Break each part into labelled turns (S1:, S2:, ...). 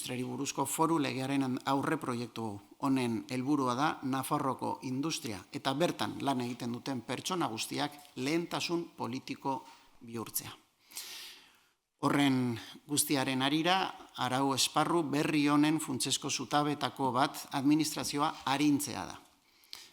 S1: industriari buruzko foru legearen aurre proiektu honen helburua da Nafarroko industria eta bertan lan egiten duten pertsona guztiak lehentasun politiko bihurtzea. Horren guztiaren arira, arau esparru berri honen funtsezko zutabetako bat administrazioa arintzea da.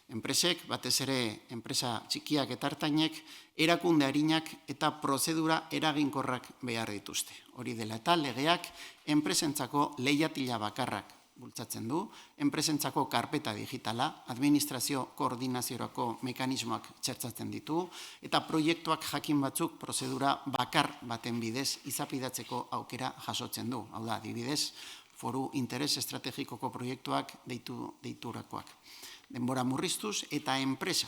S1: Enpresek, batez ere enpresa txikiak eta ertainek, erakunde arinak eta prozedura eraginkorrak behar dituzte. Hori dela eta legeak enpresentzako lehiatila bakarrak bultzatzen du, enpresentzako karpeta digitala, administrazio koordinaziorako mekanismoak txertzatzen ditu, eta proiektuak jakin batzuk prozedura bakar baten bidez izapidatzeko aukera jasotzen du. Hau da, adibidez, foru interes estrategikoko proiektuak deiturakoak. Denbora murriztuz eta enpresa,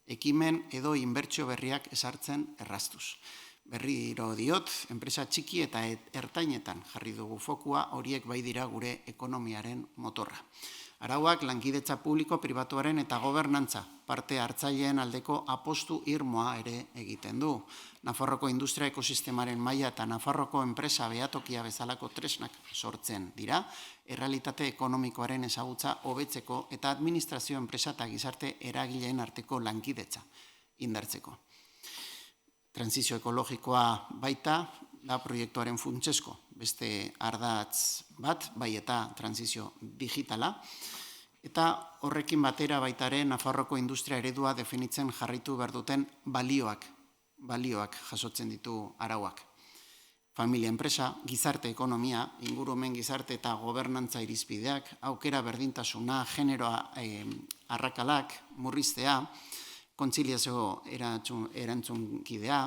S1: ekimen edo inbertsio berriak esartzen erraztuz. Berriro diot, enpresa txiki eta ertainetan jarri dugu fokua, horiek bai dira gure ekonomiaren motorra. Arauak lankidetza publiko pribatuaren eta gobernantza parte hartzaileen aldeko apostu irmoa ere egiten du. Nafarroko industria ekosistemaren maila eta Nafarroko enpresa behatokia bezalako tresnak sortzen dira, errealitate ekonomikoaren ezagutza hobetzeko eta administrazio enpresa eta gizarte eragileen arteko lankidetza indartzeko. Transizio ekologikoa baita da proiektuaren funtsezko, beste ardatz bat, bai eta transizio digitala, eta horrekin batera baitaren Nafarroko industria eredua definitzen jarraitu behar duten balioak jasotzen ditu arauak. Familia enpresa, gizarte ekonomia, ingurumen gizarte eta gobernantza irizpideak, aukera berdintasuna, generoa arrakalak, murriztea, kontziliazio erantzunkidea,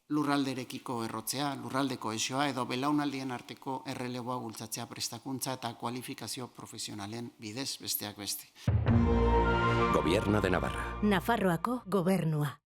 S1: lurralderekiko errotzea, lurralde kohesioa edo belaunaldien arteko erreleboa bultzatzea prestakuntza eta kualifikazio profesionalen bidez besteak beste.
S2: Gobierno de Navarra.
S3: Nafarroako gobernua.